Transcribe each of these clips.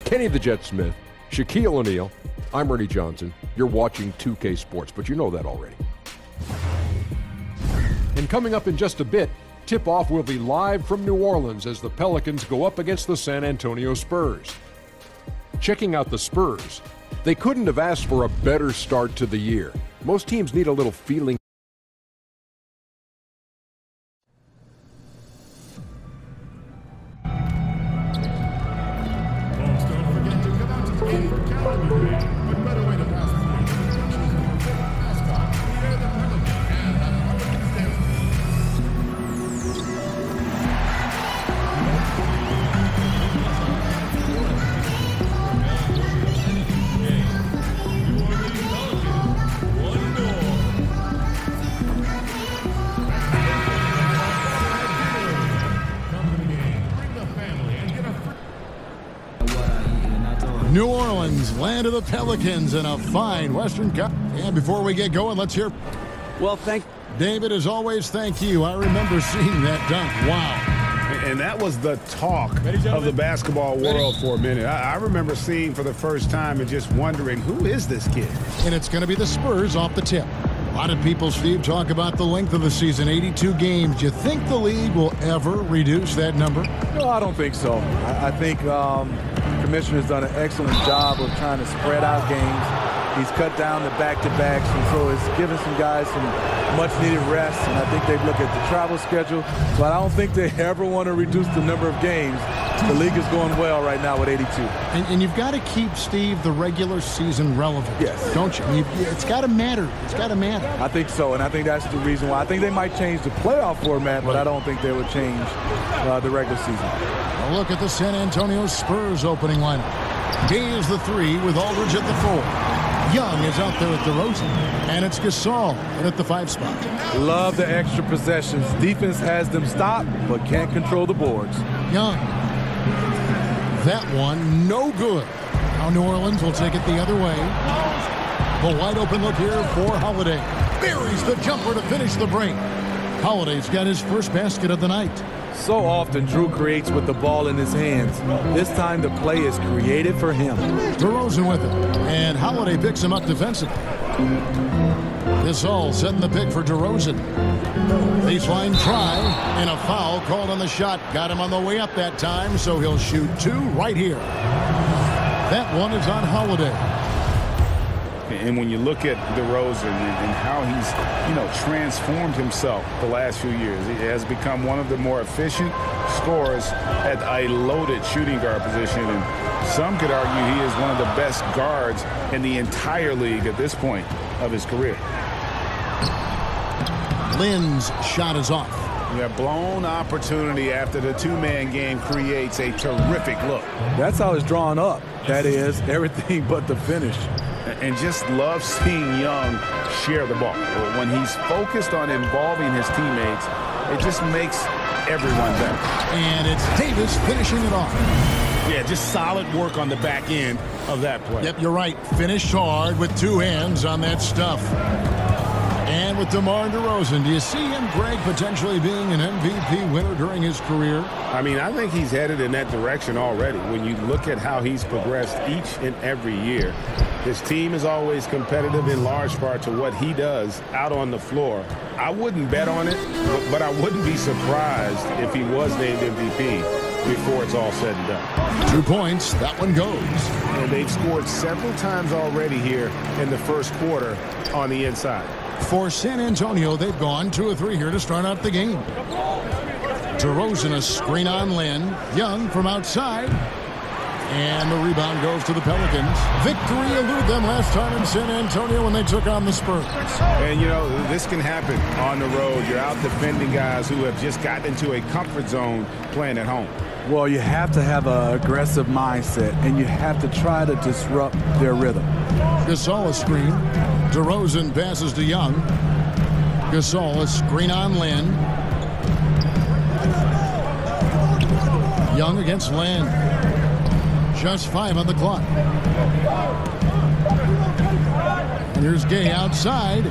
Kenny the Jet Smith, Shaquille O'Neal. I'm Ernie Johnson. You're watching 2K Sports, but you know that already. And coming up in just a bit, tip-off will be live from New Orleans as the Pelicans go up against the San Antonio Spurs. Checking out the Spurs, they couldn't have asked for a better start to the year. Most teams need a little feeling. New Orleans, land of the Pelicans, in a fine Western Cup. And before we get going, let's hear. Well, thank David, as always, thank you. I remember seeing that dunk. Wow. And that was the talk of the basketball world for a minute. I remember seeing for the first time and just wondering, who is this kid? And it's going to be the Spurs off the tip. A lot of people, Steve, talk about the length of the season, 82 games. Do you think the league will ever reduce that number? No, I don't think so. I think the commissioner's done an excellent job of trying to spread out games. He's cut down the back-to-backs, and so it's given some guys some much-needed rest, and I think they've looked at the travel schedule. So I don't think they ever want to reduce the number of games. The league is going well right now with 82. And you've got to keep, Steve, the regular season relevant. Yes. Don't you? It's got to matter. It's got to matter. I think so, and I think that's the reason why. I think they might change the playoff format, but I don't think they would change the regular season. A look at the San Antonio Spurs opening lineup. Gay is the 3 with Aldridge at the 4. Young is out there at DeRozan, and it's Gasol at the 5 spot. Love the extra possessions. Defense has them stopped, but can't control the boards. Young. That one, no good. Now New Orleans will take it the other way. The wide open look here for Holiday. Buries the jumper to finish the break. Holiday's got his first basket of the night. So often Drew creates with the ball in his hands. This time the play is created for him. DeRozan with it, and Holiday picks him up defensively. Gasol setting the pick for DeRozan. Baseline try, and a foul called on the shot. Got him on the way up that time, so he'll shoot 2 right here. That one is on Holiday. And when you look at DeRozan and how he's, transformed himself the last few years, he has become one of the more efficient scorers at a loaded shooting guard position. And some could argue he is one of the best guards in the entire league at this point of his career. Lynn's shot is off. Yeah, blown opportunity after the two-man game creates a terrific look. That's how it's drawn up. That is everything but the finish. And just love seeing Young share the ball. When he's focused on involving his teammates, it just makes everyone better. And it's Davis finishing it off. Yeah, just solid work on the back end of that play. Yep, you're right. Finished hard with 2 hands on that stuff. And with DeMar DeRozan, do you see him, Greg, potentially being an MVP winner during his career? I mean, I think he's headed in that direction already. When you look at how he's progressed each and every year, his team is always competitive in large part to what he does out on the floor. I wouldn't bet on it, but I wouldn't be surprised if he was named MVP before it's all said and done. 2 points. That one goes. And they've scored several times already here in the first quarter on the inside. For San Antonio, they've gone 2 of 3 here to start out the game. DeRozan, a screen on Lynn. Young from outside. And the rebound goes to the Pelicans. Victory eluded them last time in San Antonio when they took on the Spurs. And, this can happen on the road. You're out defending guys who have just gotten into a comfort zone playing at home. Well, you have to have an aggressive mindset, and you have to try to disrupt their rhythm. Gasol a screen. DeRozan passes to Young. Gasol a screen on Lynn. Young against Lynn. Just 5 on the clock. And here's Gay outside.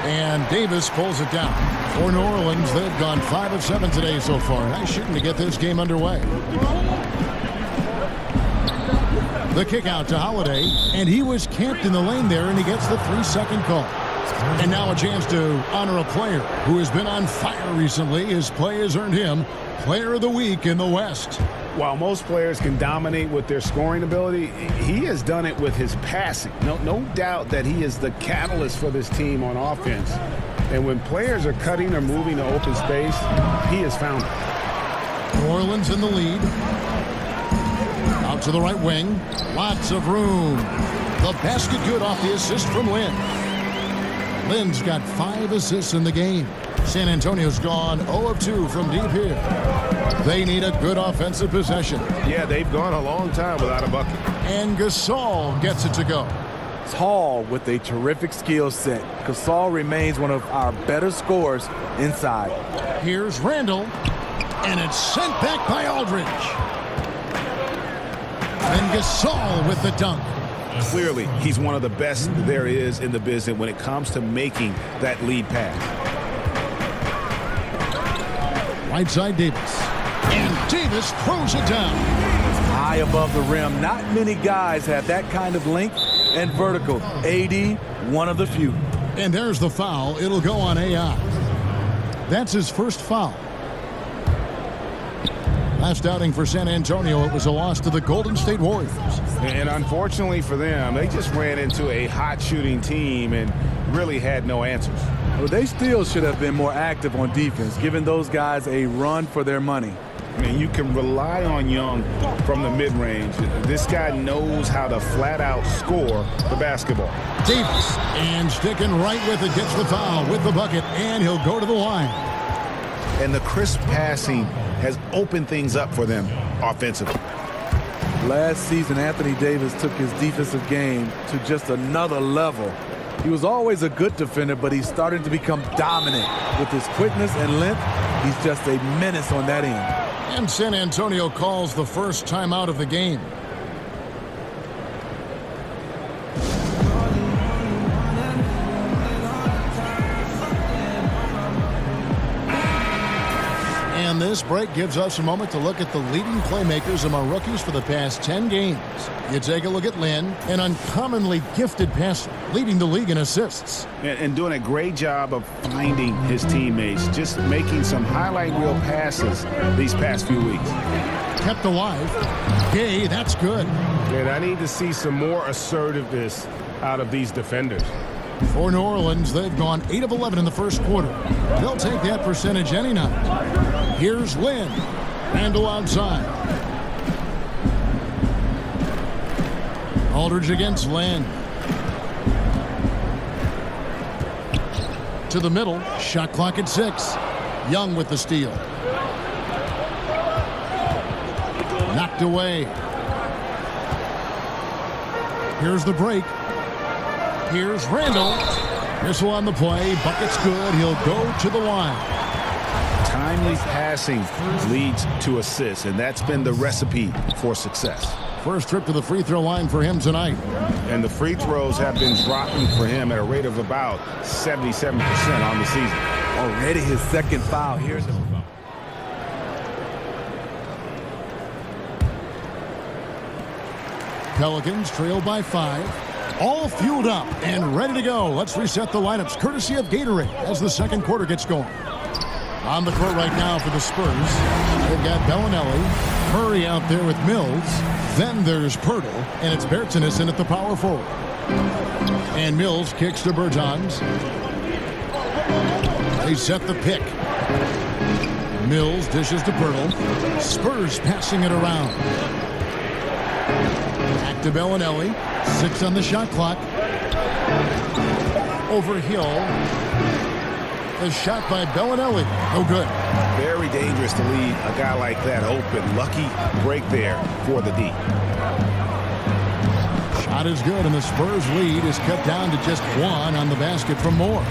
And Davis pulls it down. For New Orleans, they've gone 5 of 7 today so far. Nice shooting to get this game underway. The kick out to Holiday, and he was camped in the lane there, and he gets the 3-second call. And now a chance to honor a player who has been on fire recently. His play has earned him Player of the Week in the West. While most players can dominate with their scoring ability, he has done it with his passing. No doubt that he is the catalyst for this team on offense. And when players are cutting or moving to open space, he has found it. New Orleans in the lead. Out to the right wing. Lots of room. The basket good off the assist from Lynn. Lynn's got 5 assists in the game. San Antonio's gone 0 of 2 from deep here. They need a good offensive possession. Yeah, they've gone a long time without a bucket. And Gasol gets it to go. It's Hall with a terrific skill set. Gasol remains one of our better scorers inside. Here's Randall, and it's sent back by Aldridge. And Gasol with the dunk. Clearly, he's one of the best there is in the business when it comes to making that lead pass. Right side Davis. And Davis throws it down. High above the rim. Not many guys have that kind of length and vertical. AD, one of the few. And there's the foul. It'll go on AI. That's his first foul. Last outing for San Antonio, it was a loss to the Golden State Warriors. And unfortunately for them, they just ran into a hot shooting team and really had no answers. Well, they still should have been more active on defense, giving those guys a run for their money. I mean, you can rely on Young from the mid-range. This guy knows how to flat-out score the basketball. Davis, and sticking right with it, gets the foul with the bucket, and he'll go to the line. And the crisp passing has opened things up for them offensively. Last season, Anthony Davis took his defensive game to just another level. He was always a good defender, but he's starting to become dominant. With his quickness and length, he's just a menace on that end. And San Antonio calls the first timeout of the game. And this break gives us a moment to look at the leading playmakers among rookies for the past 10 games. You take a look at Lynn, an uncommonly gifted passer, leading the league in assists. And doing a great job of finding his teammates, just making some highlight reel passes these past few weeks. Kept alive. Gay, that's good. And I need to see some more assertiveness out of these defenders. For New Orleans, they've gone 8 of 11 in the first quarter. They'll take that percentage any night. Here's Lynn. Randall outside. Aldridge against Lynn. To the middle. Shot clock at 6. Young with the steal. Knocked away. Here's the break. Here's Randall. Missile on the play. Bucket's good. He'll go to the line. Timely passing leads to assists, and that's been the recipe for success. First trip to the free throw line for him tonight. And the free throws have been dropping for him at a rate of about 77% on the season. Already his second foul. Here's the Pelicans trail by 5. All fueled up and ready to go. Let's reset the lineups courtesy of Gatorade as the second quarter gets going. On the court right now for the Spurs, they've got Bellinelli, Murray out there with Mills. Then there's Pirtle, and it's Bertans in at the power forward. And Mills kicks to Bertans. They set the pick. Mills dishes to Pirtle. Spurs passing it around. Back to Bellinelli. 6 on the shot clock. Over Hill. A shot by Bellinelli. No good. Very dangerous to leave a guy like that open. Lucky break there for the D. Shot is good, and the Spurs lead is cut down to just 1 on the basket from Moore.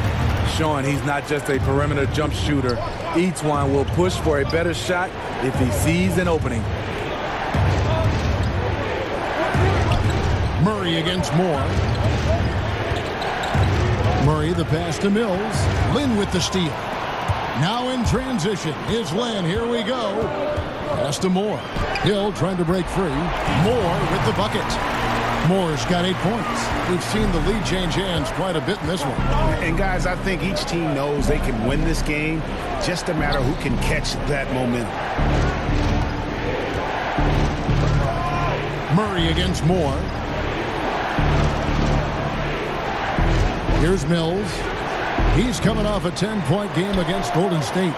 Showing he's not just a perimeter jump shooter. Each one will push for a better shot if he sees an opening. Murray against Moore. Murray the pass to Mills. Lynn with the steal. Now in transition is Lynn. Here we go. Pass to Moore. Hill trying to break free. Moore with the bucket. Moore's got 8 points. We've seen the lead change hands quite a bit in this one. And, guys, I think each team knows they can win this game. Just a matter who can catch that momentum. Murray against Moore. Here's Mills. He's coming off a 10-point game against Golden State.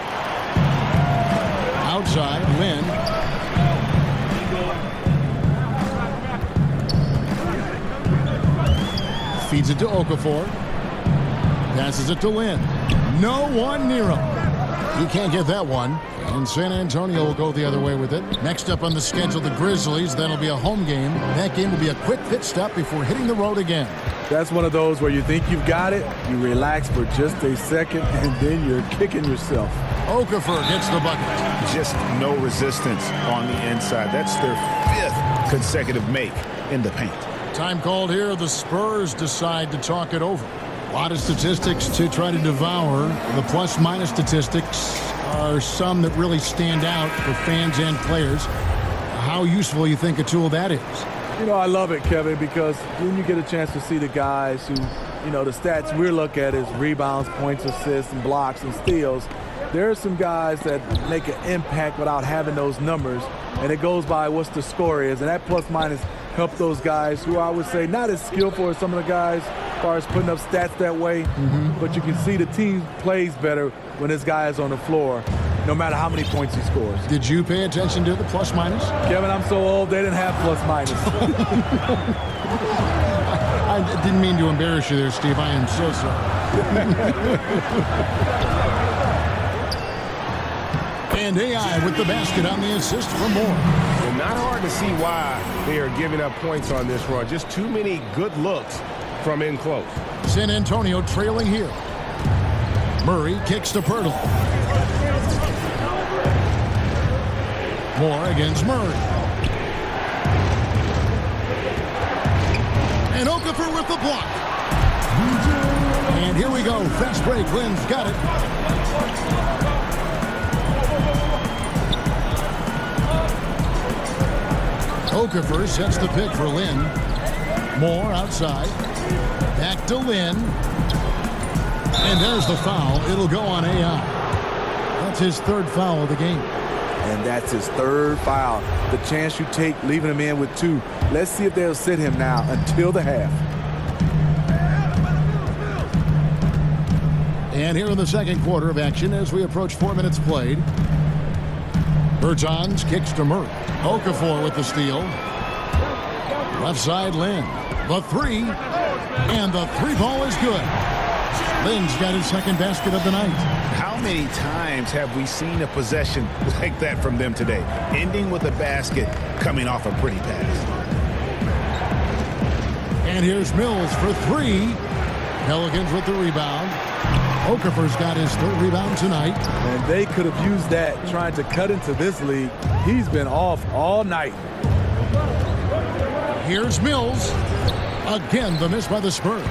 Outside, Lynn. Feeds it to Okafor. Passes it to Lynn. No one near him. He can't get that one. And San Antonio will go the other way with it. Next up on the schedule, the Grizzlies. That'll be a home game. That game will be a quick pit stop before hitting the road again. That's one of those where you think you've got it, you relax for just a second, and then you're kicking yourself. Okafor gets the bucket. Just no resistance on the inside. That's their 5th consecutive make in the paint. Time called here. The Spurs decide to talk it over. A lot of statistics to try to devour. The plus-minus statistics are some that really stand out for fans and players. How useful you think a tool that is? You know, I love it, Kevin, because when you get a chance to see the guys who, you know, the stats we look at is rebounds, points, assists, and blocks and steals. There are some guys that make an impact without having those numbers, and it goes by what the score is. And that plus-minus help those guys who I would say not as skillful as some of the guys as far as putting up stats that way, but you can see the team plays better when this guy is on the floor, no matter how many points he scores. Did you pay attention to the plus-minus? Kevin, I'm so old, they didn't have plus-minus. I didn't mean to embarrass you there, Steve. I am so sorry. And AI with the basket on the assist for Moore. Well, not hard to see why they are giving up points on this run. Just too many good looks from in close. San Antonio trailing here. Murray kicks to Pirtle. Moore against Murray. And Okafor with the block. And here we go. Fast break. Lynn's got it. Okafor sets the pick for Lynn. Moore outside. Back to Lynn. And there's the foul. It'll go on AI. That's his 3rd foul of the game. And that's his 3rd foul. The chance you take leaving him in with 2. Let's see if they'll sit him now until the half. And here in the 2nd quarter of action as we approach 4 minutes played. Bertans kicks to Murray. Okafor with the steal. Left side, Lynn. The 3. And the 3 ball is good. Lynn's got his 2nd basket of the night. How many times have we seen a possession like that from them today? Ending with a basket, coming off a pretty pass. And here's Mills for 3. Pelicans with the rebound. Okafor's got his 3rd rebound tonight. And they could have used that trying to cut into this league. He's been off all night. Here's Mills. Again, the miss by the Spurs.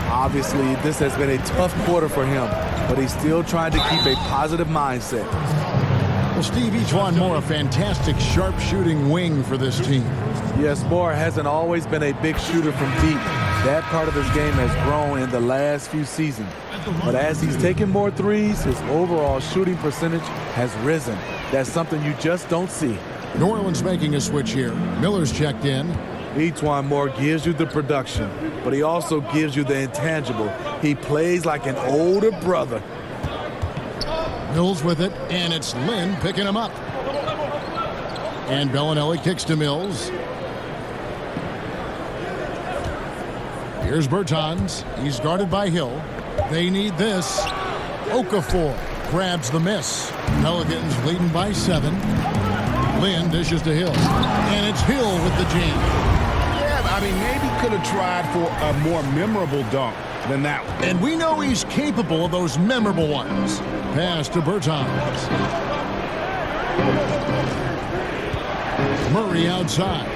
Obviously, this has been a tough quarter for him, but he's still trying to keep a positive mindset. Well, Steve, Ejuan Moore, a fantastic sharp-shooting wing for this team. Yes, Moore hasn't always been a big shooter from deep. That part of his game has grown in the last few seasons. But as he's taken more threes, his overall shooting percentage has risen. That's something you just don't see. New Orleans making a switch here. Miller's checked in. Ejuan Moore gives you the production, but he also gives you the intangible. He plays like an older brother. Mills with it, and it's Lynn picking him up. And Bellinelli kicks to Mills. Here's Bertans. He's guarded by Hill. They need this. Okafor grabs the miss. Pelicans leading by 7. Lynn dishes to Hill. And it's Hill with the jam. I mean, maybe could have tried for a more memorable dunk than that one. And we know he's capable of those memorable ones. Pass to Bertans. Murray outside.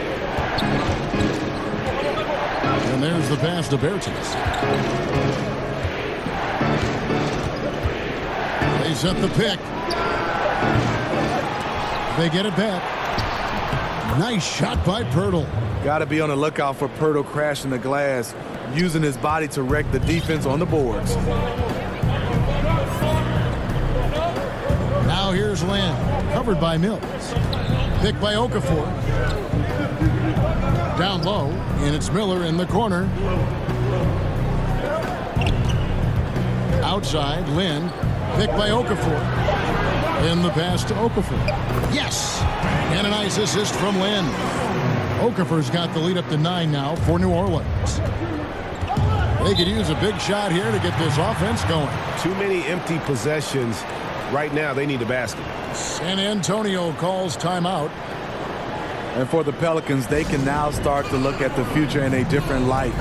And there's the pass to Bertans. They set the pick. They get it back. Nice shot by Pirtle. Got to be on the lookout for Pirtle crashing the glass, using his body to wreck the defense on the boards. Now here's Lynn, covered by Mills. Picked by Okafor. Down low, and it's Miller in the corner. Outside, Lynn, picked by Okafor. In the pass to Okafor. Yes! And a nice assist from Lynn. Okafor's got the lead up to 9 now for New Orleans. They could use a big shot here to get this offense going. Too many empty possessions. Right now, they need a basket. San Antonio calls timeout. And for the Pelicans, they can now start to look at the future in a different light.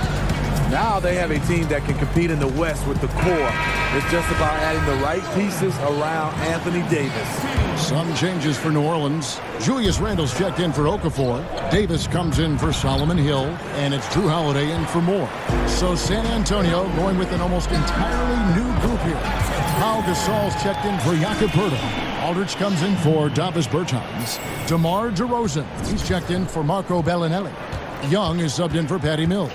Now they have a team that can compete in the West with the core. It's just about adding the right pieces around Anthony Davis. Some changes for New Orleans. Julius Randle's checked in for Okafor. Davis comes in for Solomon Hill. And it's Drew Holiday in for Moore. So San Antonio going with an almost entirely new group here. Pau Gasol's checked in for Jakob Poeltl. Aldridge comes in for Davis Bertans. DeMar DeRozan. He's checked in for Marco Bellinelli. Young is subbed in for Patty Mills.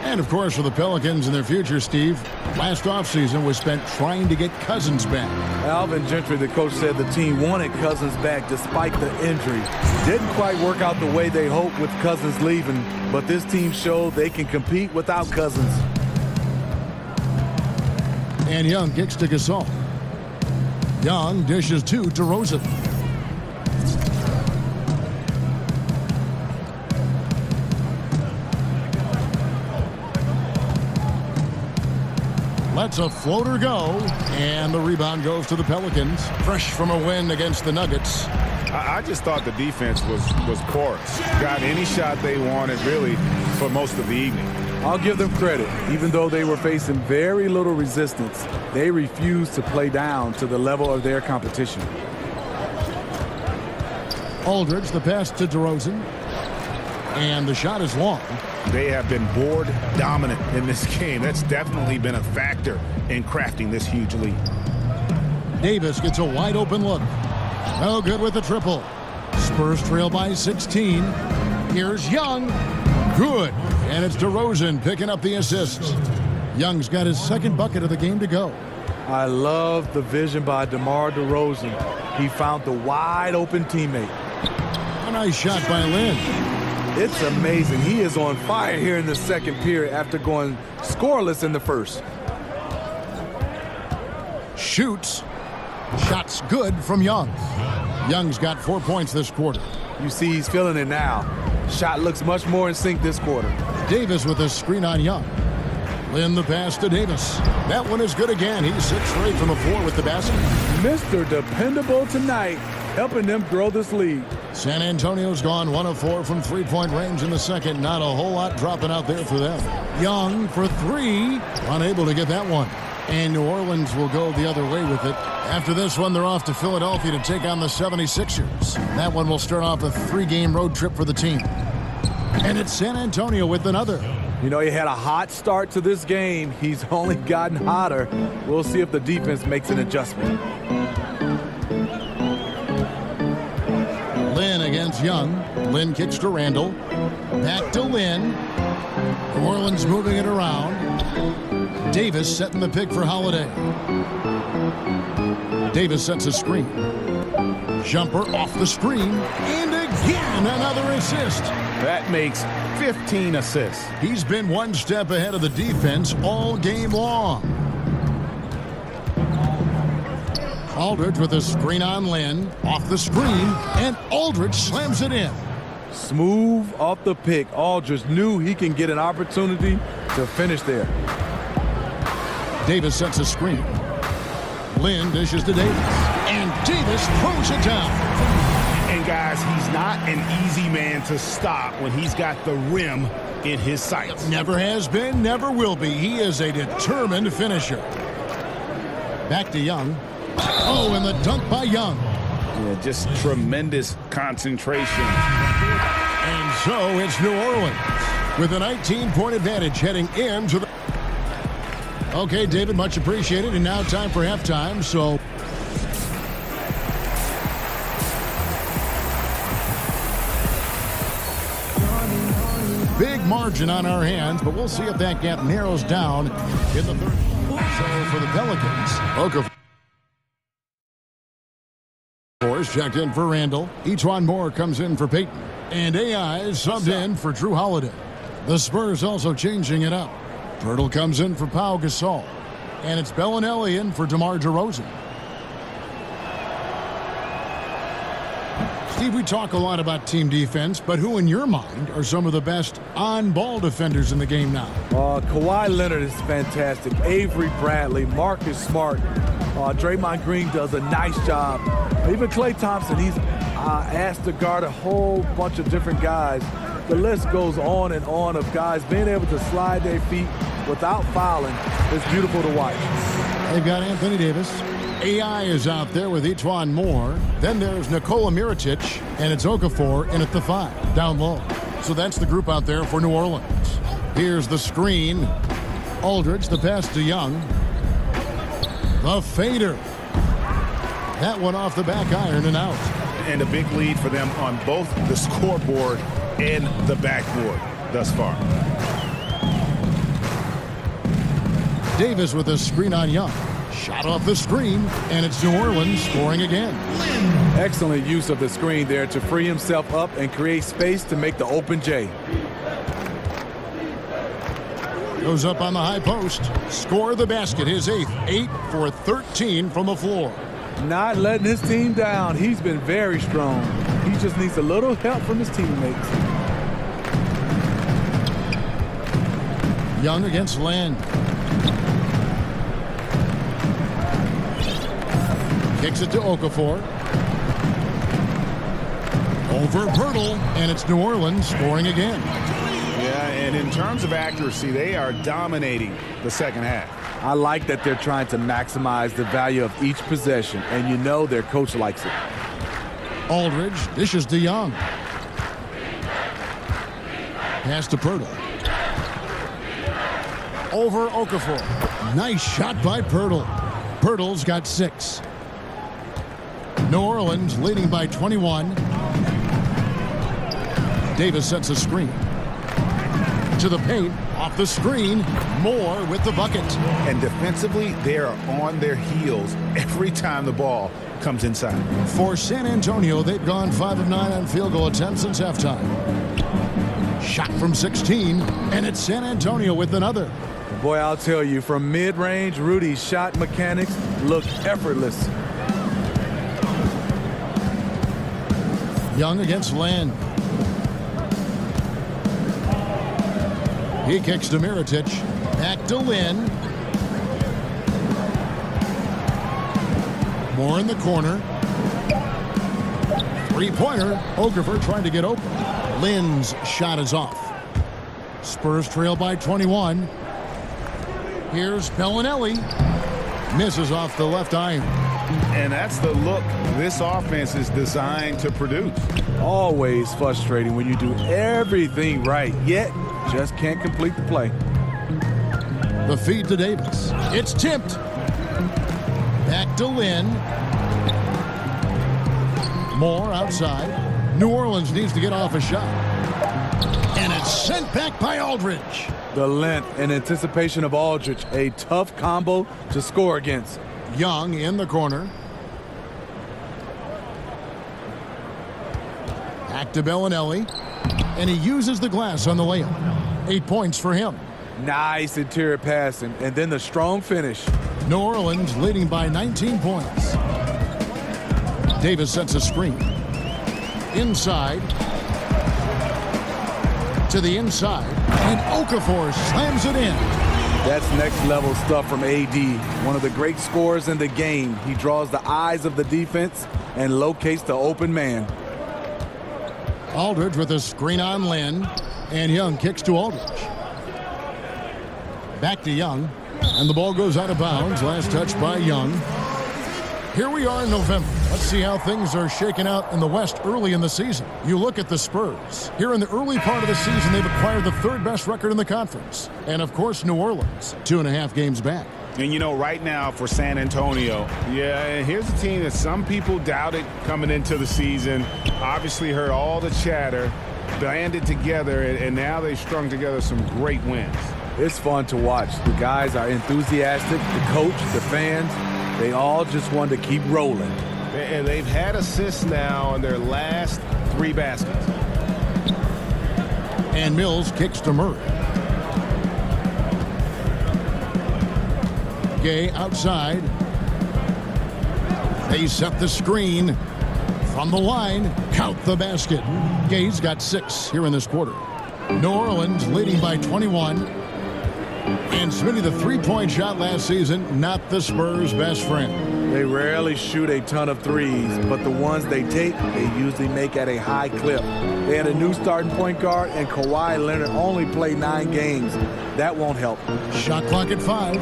And, of course, for the Pelicans and their future, Steve, last offseason was spent trying to get Cousins back. Alvin Gentry, the coach, said the team wanted Cousins back despite the injury. Didn't quite work out the way they hoped with Cousins leaving, but this team showed they can compete without Cousins. And Young kicks to Gasol. Young dishes to DeRozan. Lets a floater go, and the rebound goes to the Pelicans. Fresh from a win against the Nuggets. I just thought the defense was porous. Got any shot they wanted, really, for most of the evening. I'll give them credit. Even though they were facing very little resistance, they refused to play down to the level of their competition. Aldridge, the pass to DeRozan. And the shot is long. They have been board dominant in this game. That's definitely been a factor in crafting this huge lead. Davis gets a wide open look. No good with the triple. Spurs trail by 16. Here's Young. Good. And it's DeRozan picking up the assists. Young's got his second bucket of the game to go. I love the vision by DeMar DeRozan. He found the wide open teammate. A nice shot by Lynn. It's amazing. He is on fire here in the second period after going scoreless in the first. Shoots. Shots good from Young. Young's got 4 points this quarter. You see he's feeling it now. Shot looks much more in sync this quarter. Davis with a screen on Young. Lynn the pass to Davis. That one is good again. He's 6 straight from the floor with the basket. Mr. Dependable tonight, helping them grow this lead. San Antonio's gone 1 of 4 from three-point range in the second. Not a whole lot dropping out there for them. Young for 3. Unable to get that one. And New Orleans will go the other way with it. After this one, they're off to Philadelphia to take on the 76ers. That one will start off a 3-game road trip for the team. And it's San Antonio with another. You know, he had a hot start to this game. He's only gotten hotter. We'll see if the defense makes an adjustment. Lynn against Young. Lynn kicks to Randle. Back to Lynn. New Orleans moving it around. Davis setting the pick for Holiday. Davis sets a screen. Jumper off the screen. And again, another assist. That makes 15 assists. He's been one step ahead of the defense all game long. Aldridge with a screen on Lynn. Off the screen. And Aldridge slams it in. Smooth off the pick. Aldridge knew he can get an opportunity to finish there. Davis sets a screen. Lynn dishes to Davis. And Davis throws it down. And guys, he's not an easy man to stop when he's got the rim in his sights. Never has been, never will be. He is a determined finisher. Back to Young. Oh, and the dunk by Young. Yeah, just tremendous concentration. And so it's New Orleans with a 19-point advantage heading into the... Okay, David, much appreciated. And now time for halftime, so... margin on our hands, but we'll see if that gap narrows down in the third. So for the Pelicans, Okafor checked in for Randall. Etuan Moore comes in for Peyton. And AI is subbed in for Drew Holiday. The Spurs also changing it up. Pirtle comes in for Pau Gasol. And it's Bellinelli in for DeMar DeRozan. Steve, we talk a lot about team defense, but who in your mind are some of the best on-ball defenders in the game now? Kawhi Leonard is fantastic. Avery Bradley, Marcus Smart. Draymond Green does a nice job. Even Klay Thompson, he's asked to guard a whole bunch of different guys. The list goes on and on of guys being able to slide their feet without fouling. It's beautiful to watch. They've got Anthony Davis. AI is out there with Etuan Moore. Then there's Nikola Mirotic, and it's Okafor in at the 5, down low. So that's the group out there for New Orleans. Here's the screen. Aldridge, the pass to Young. The fader. That one off the back iron and out. And a big lead for them on both the scoreboard and the backboard thus far. Davis with a screen on Young. Shot off the screen, and it's New Orleans scoring again. Excellent use of the screen there to free himself up and create space to make the open J. Goes up on the high post. Score the basket, his 8th. 8 for 13 from the floor. Not letting his team down. He's been very strong. He just needs a little help from his teammates. Young against Land. Kicks it to Okafor. Over Pirtle, and it's New Orleans scoring again. Yeah, and in terms of accuracy, they are dominating the second half. I like that they're trying to maximize the value of each possession, and you know their coach likes it. Aldridge dishes to Young. Pass to Pirtle. Over Okafor. Nice shot by Pirtle. Pirtle's got 6. New Orleans leading by 21. Davis sets a screen. To the paint, off the screen, Moore with the bucket. And defensively, they are on their heels every time the ball comes inside. For San Antonio, they've gone 5 of 9 on field goal attempts since halftime. Shot from 16, and it's San Antonio with another. Boy, I'll tell you, from mid-range, Rudy's shot mechanics look effortless. Young against Land. He kicks to Mirotic. Back to Lynn. Moore in the corner. Three-pointer. Okafor trying to get open. Lynn's shot is off. Spurs trail by 21. Here's Bellinelli. Misses off the left iron. And that's the look this offense is designed to produce. Always frustrating when you do everything right, yet just can't complete the play. The feed to Davis. It's tipped. Back to Lynn. Moore outside. New Orleans needs to get off a shot. And it's sent back by Aldridge. The length and anticipation of Aldridge, a tough combo to score against. Young in the corner. Back to Bellinelli. And he uses the glass on the layup. 8 points for him. Nice interior passing, and then the strong finish. New Orleans leading by 19 points. Davis sets a screen. Inside. To the inside. And Okafor slams it in. That's next level stuff from AD. One of the great scorers in the game. He draws the eyes of the defense and locates the open man. Aldridge with a screen on Lynn. And Young kicks to Aldridge. Back to Young. And the ball goes out of bounds. Last touch by Young. Here we are in November. Let's see how things are shaking out in the West early in the season. You look at the Spurs. Here in the early part of the season, they've acquired the third best record in the conference. And, of course, New Orleans, 2.5 games back. And, you know, right now for San Antonio, yeah, here's a team that some people doubted coming into the season. Obviously heard all the chatter banded together, and now they've strung together some great wins. It's fun to watch. The guys are enthusiastic. The coach, the fans, they all just want to keep rolling. And they've had assists now on their last 3 baskets. And Mills kicks to Murray. Gay outside. They set the screen. From the line, count the basket. Gay's got 6 here in this quarter. New Orleans leading by 21. And Smitty, the three-point shot last season, not the Spurs' best friend. They rarely shoot a ton of threes, but the ones they take, they usually make at a high clip. They had a new starting point guard, and Kawhi Leonard only played 9 games. That won't help. Shot clock at 5.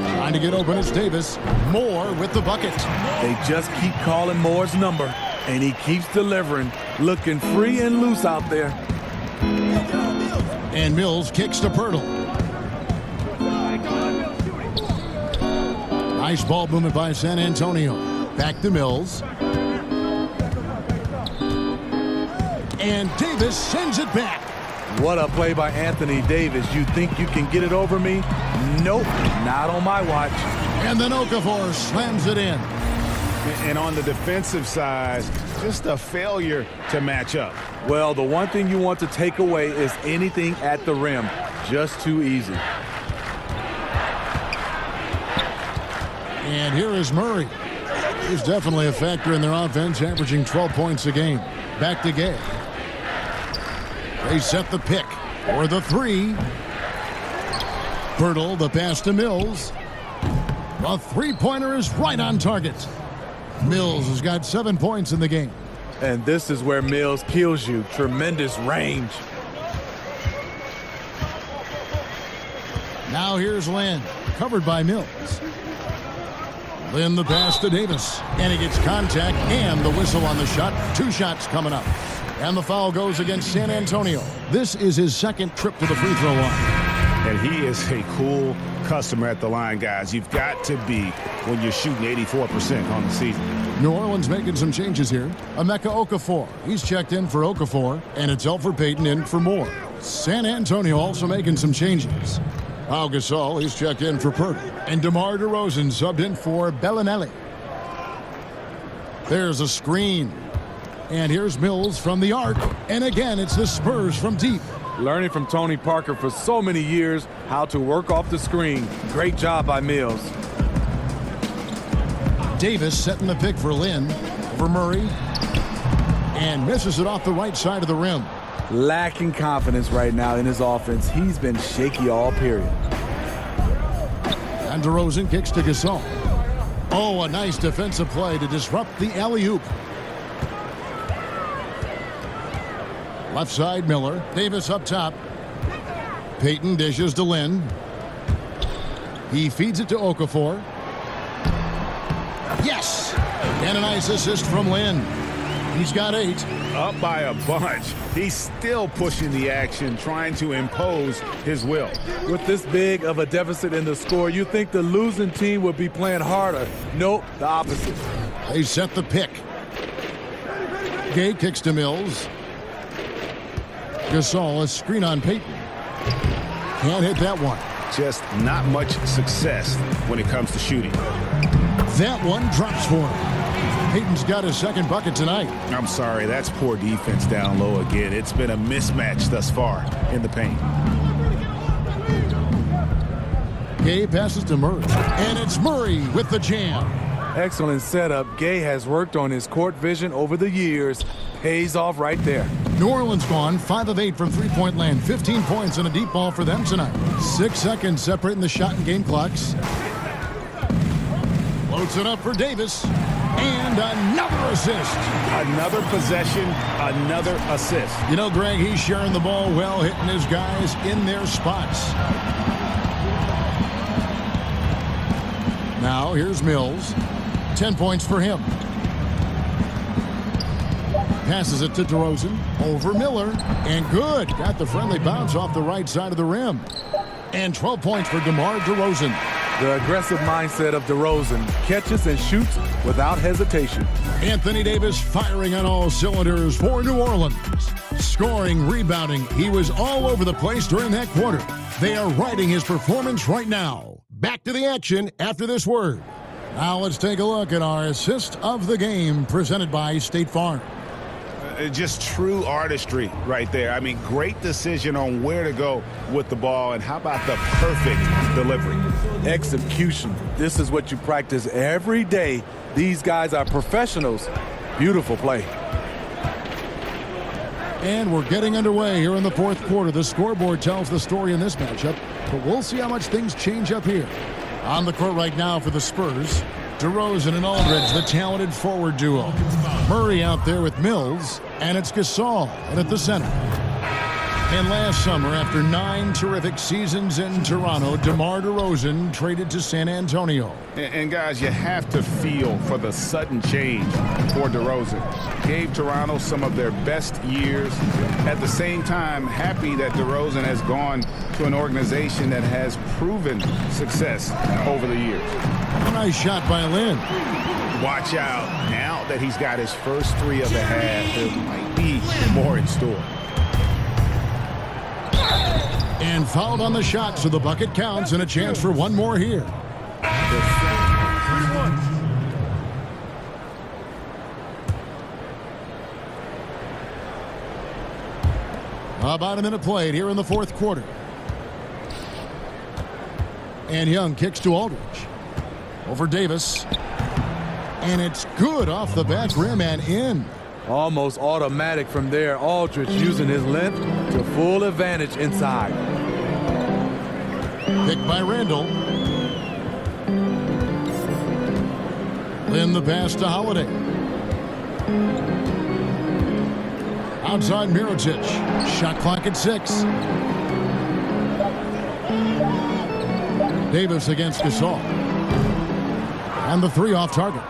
Trying to get open is Davis. Moore with the bucket. They just keep calling Moore's number, and he keeps delivering, looking free and loose out there. And Mills kicks to Pirtle. Nice ball movement by San Antonio. Back to Mills. And Davis sends it back. What a play by Anthony Davis. You think you can get it over me? Nope, not on my watch. And then Okafor slams it in. And on the defensive side, just a failure to match up. Well, the one thing you want to take away is anything at the rim. Just too easy. And here is Murray. He's definitely a factor in their offense, averaging 12 points a game. Back to Gay. They set the pick for the 3. Pirtle, the pass to Mills. The three-pointer is right on target. Mills has got 7 points in the game. And this is where Mills kills you. Tremendous range. Now here's Lynn, covered by Mills. Lynn the pass to Davis. And he gets contact and the whistle on the shot. 2 shots coming up. And the foul goes against San Antonio. This is his 2nd trip to the free throw line. And he is a cool customer at the line, guys. You've got to be when you're shooting 84% on the season. New Orleans making some changes here. Mc Okafor. He's checked in for Okafor. And it's Elfrid Payton in for Moore. San Antonio also making some changes. Pau Gasol, he's checked in for Pirtle. And DeMar DeRozan subbed in for Bellinelli. There's a screen. And here's Mills from the arc. And again, it's the Spurs from deep. Learning from Tony Parker for so many years how to work off the screen. Great job by Mills. Davis setting the pick for Lynn. For Murray. And misses it off the right side of the rim. Lacking confidence right now in his offense. He's been shaky all period. And DeRozan kicks to Gasol. Oh, a nice defensive play to disrupt the alley-oop. Left side, Miller. Davis up top. Payton dishes to Lynn. He feeds it to Okafor. Yes! And a nice assist from Lynn. He's got 8. Up by a bunch. He's still pushing the action, trying to impose his will. With this big of a deficit in the score, you think the losing team would be playing harder. Nope, the opposite. They set the pick. Gay kicks to Mills. Gasol, a screen on Payton. Can't hit that one. Just not much success when it comes to shooting. That one drops for him. Payton's got his 2nd bucket tonight. I'm sorry, that's poor defense down low again. It's been a mismatch thus far in the paint. Gay passes to Murray. And it's Murray with the jam. Excellent setup. Gay has worked on his court vision over the years. Pays off right there. New Orleans gone 5 of 8 from three-point land. 15 points and a deep ball for them tonight. 6 seconds separating the shot and game clocks. Loads it up for Davis. And another assist. Another possession, another assist. You know, Greg, he's sharing the ball well, hitting his guys in their spots. Now, here's Mills. 10 points for him. Passes it to DeRozan. Over Miller. And good. Got the friendly bounce off the right side of the rim. And 12 points for DeMar DeRozan. The aggressive mindset of DeRozan, catches and shoots without hesitation. Anthony Davis firing on all cylinders for New Orleans. Scoring, rebounding, he was all over the place during that quarter. They are riding his performance right now. Back to the action after this word. Now let's take a look at our assist of the game presented by State Farm. Just true artistry right there. I mean, great decision on where to go with the ball, and how about the perfect delivery? Execution. This is what you practice every day. These guys are professionals. Beautiful play. And we're getting underway here in the fourth quarter. The scoreboard tells the story in this matchup, but we'll see how much things change up here. On the court right now for the Spurs, DeRozan and Aldridge, the talented forward duo. Murray out there with Mills, and it's Gasol at the center. And last summer, after 9 terrific seasons in Toronto, DeMar DeRozan traded to San Antonio. And guys, you have to feel for the sudden change for DeRozan. Gave Toronto some of their best years. At the same time, happy that DeRozan has gone to an organization that has proven success over the years. A nice shot by Lynn. Watch out. Now that he's got his first 3 of the half, there might be more in store. And fouled on the shot, so the bucket counts, and a chance for one more here. About a minute played here in the fourth quarter. And Young kicks to Aldridge. Over Davis. And it's good off the back rim and in. Almost automatic from there. Aldridge using his length to full advantage inside. Picked by Randall. Lynn the pass to Holiday. Outside Mirotic. Shot clock at 6. Davis against Gasol. And the 3 off target.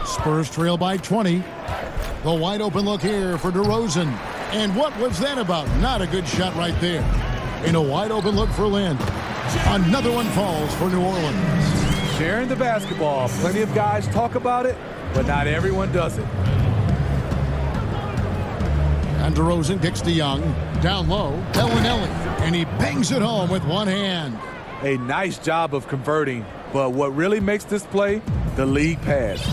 Spurs trail by 20. The wide open look here for DeRozan. And what was that about? Not a good shot right there. And a wide open look for Lynn. Another one falls for New Orleans. Sharing the basketball. Plenty of guys talk about it, but not everyone does it. And DeRozan kicks to Young. Down low. Bellinelli. And he bangs it home with one hand. A nice job of converting. But what really makes this play? The league pass.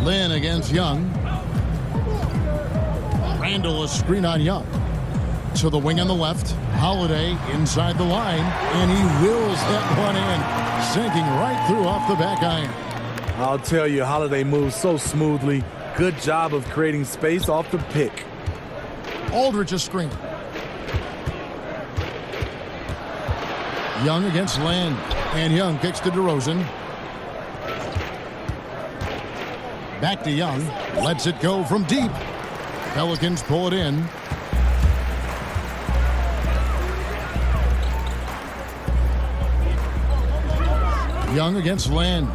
Lynn against Young. Randall a screen on Young. To the wing on the left. Holiday inside the line. And he wills that one in. Sinking right through off the back iron. I'll tell you, Holiday moves so smoothly. Good job of creating space off the pick. Aldridge a screen. Young against Land. And Young kicks to DeRozan. Back to Young. Lets it go from deep. Pelicans pull it in. Young against Land.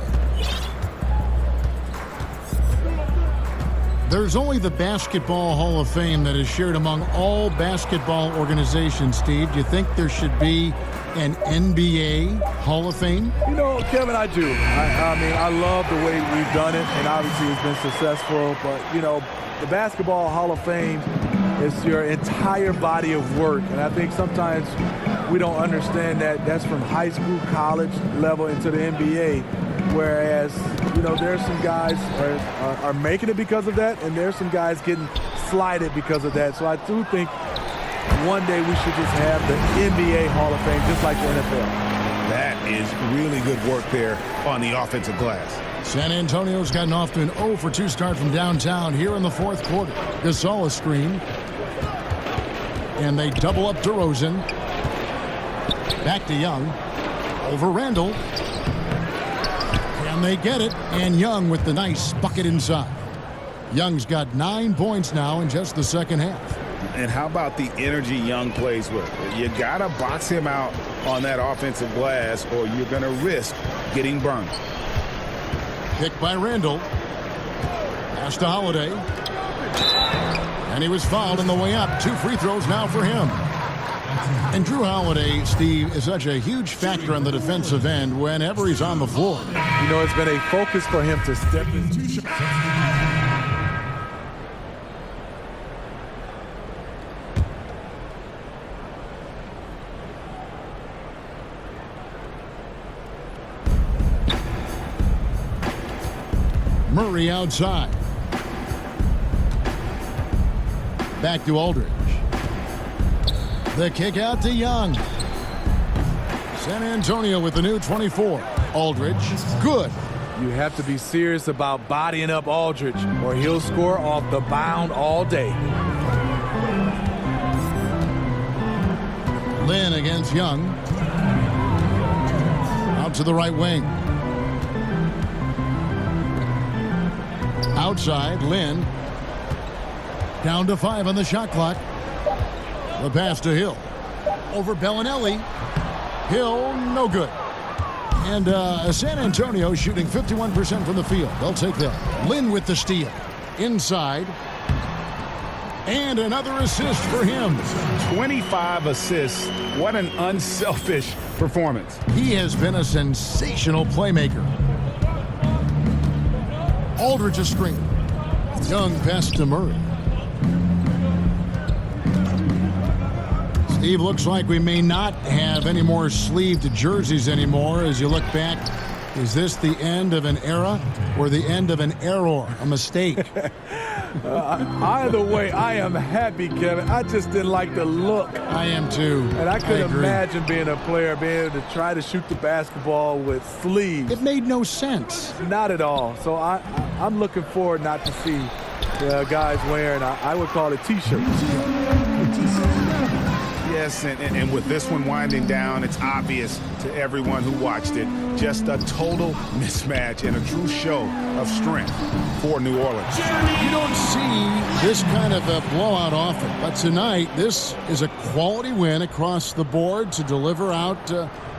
There's only the Basketball Hall of Fame that is shared among all basketball organizations, Steve. Do you think there should be an NBA Hall of Fame? You know, Kevin, I do. I mean, I love the way we've done it, and obviously it's been successful. But, you know, the Basketball Hall of Fame is your entire body of work. And I think sometimes we don't understand that that's from high school, college level into the NBA. Whereas, you know, there's some guys are making it because of that, and there's some guys getting slighted because of that. So I do think one day we should just have the NBA Hall of Fame, just like the NFL. That is really good work there on the offensive glass. San Antonio's gotten off to an 0-for-2 start from downtown here in the fourth quarter. Gasol a screen. And they double up DeRozan. Back to Young. Over Randall. And they get it. And Young with the nice bucket inside. Young's got 9 points now in just the second half. And how about the energy Young plays with? You got to box him out on that offensive glass, or you're going to risk getting burned. Picked by Randall. Pass to Holiday. And he was fouled on the way up. 2 free throws now for him. And Drew Holiday, Steve, is such a huge factor on the defensive end whenever he's on the floor. You know, it's been a focus for him to step into. Murray outside. Back to Aldridge. The kick out to Young. San Antonio with the new 24. Aldridge, good. You have to be serious about bodying up Aldridge, or he'll score off the bound all day. Lynn against Young. Out to the right wing. Outside, Lynn. Down to 5 on the shot clock. The pass to Hill. Over Bellinelli. Hill, no good. And San Antonio shooting 51% from the field. They'll take that. Lynn with the steal. Inside. And another assist for him. 25 assists. What an unselfish performance. He has been a sensational playmaker. Aldridge a screen. Young pass to Murray. Steve, looks like we may not have any more sleeved jerseys anymore as you look back. Is this the end of an era or the end of an error, a mistake? Either way, I am happy, Kevin. I just didn't like the look. I am too. And I could imagine being a player, being able to try to shoot the basketball with sleeves. It made no sense. Not at all. So I'm looking forward not to see guys wearing, I would call it T-shirts. Yes, and with this one winding down, it's obvious to everyone who watched it. Just a total mismatch and a true show of strength for New Orleans. You don't see this kind of a blowout often, but tonight this is a quality win across the board to deliver out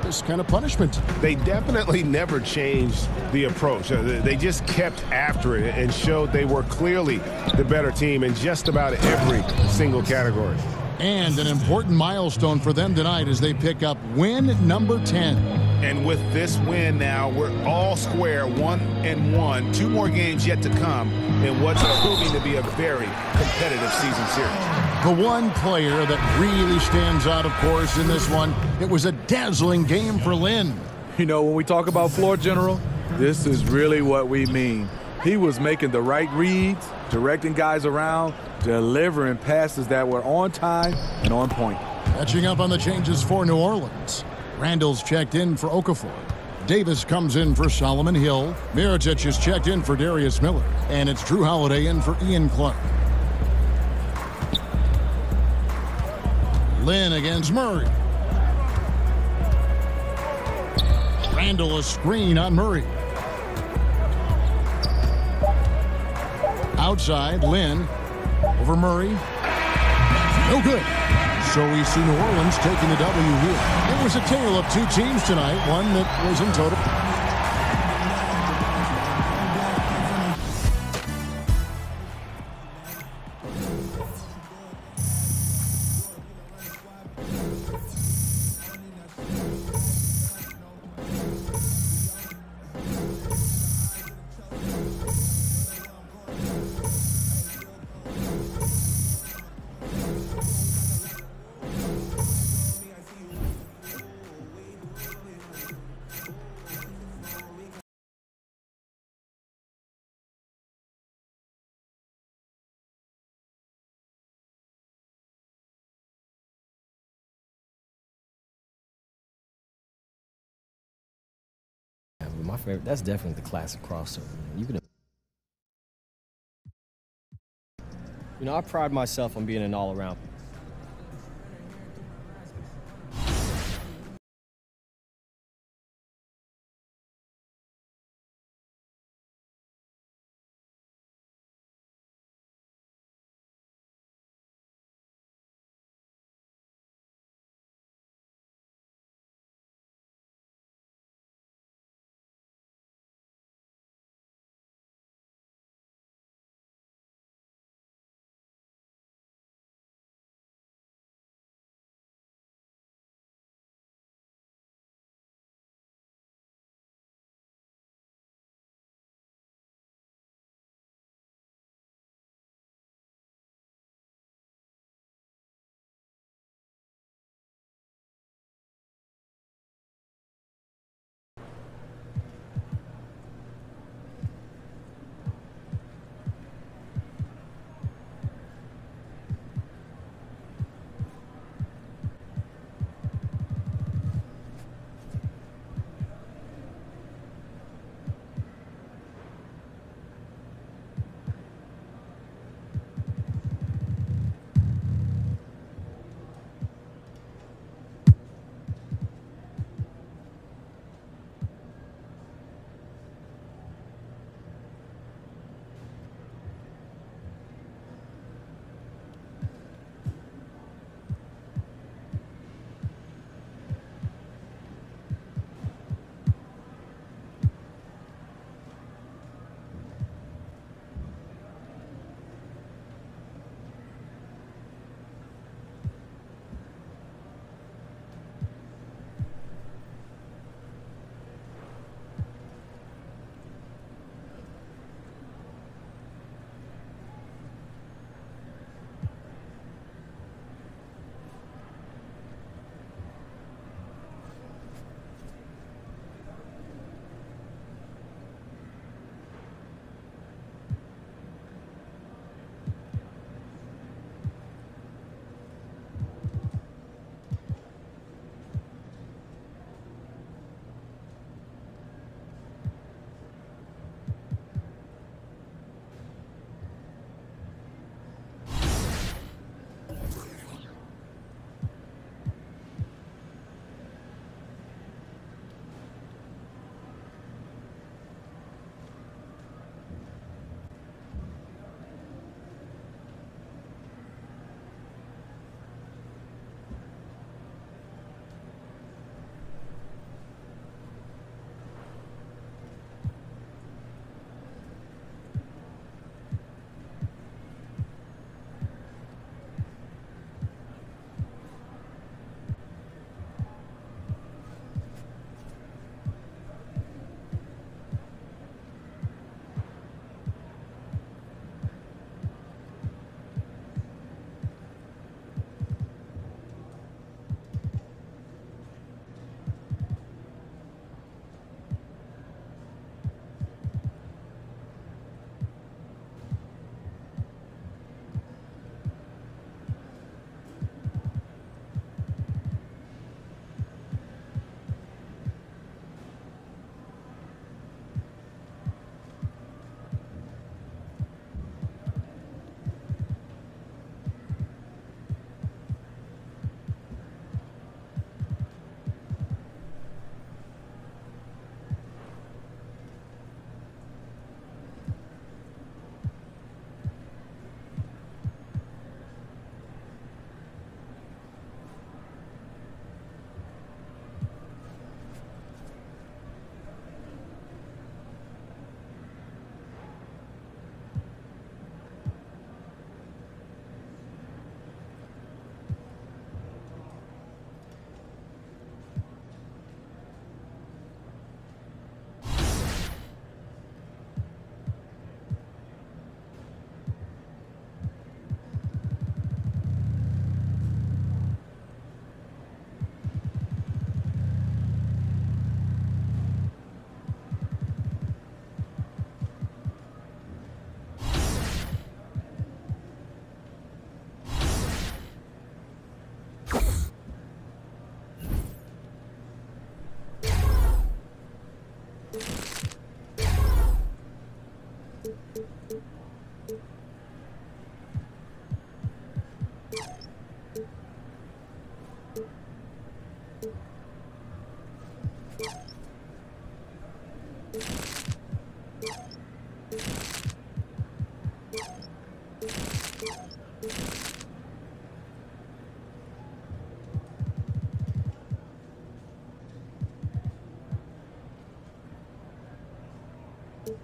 this kind of punishment. They definitely never changed the approach. They just kept after it and showed they were clearly the better team in just about every single category. And an important milestone for them tonight as they pick up win number 10. And with this win now, we're all square, 1-1. 2 more games yet to come in what's proving to be a very competitive season series. The one player that really stands out, of course, in this one, it was a dazzling game for Lynn. You know, when we talk about floor general, this is really what we mean. He was making the right reads, directing guys around, delivering passes that were on time and on point. Catching up on the changes for New Orleans. Randall's checked in for Okafor. Davis comes in for Solomon Hill. Mirotic is checked in for Darius Miller. And it's Drew Holiday in for Ian Clark. Lynn against Murray. Randall a screen on Murray. Outside, Lynn over Murray. No good. So we see New Orleans taking the W here. It was a tale of 2 teams tonight, one that was in total. My favorite, that's definitely the classic crossover. You could, I pride myself on being an all-around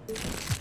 it.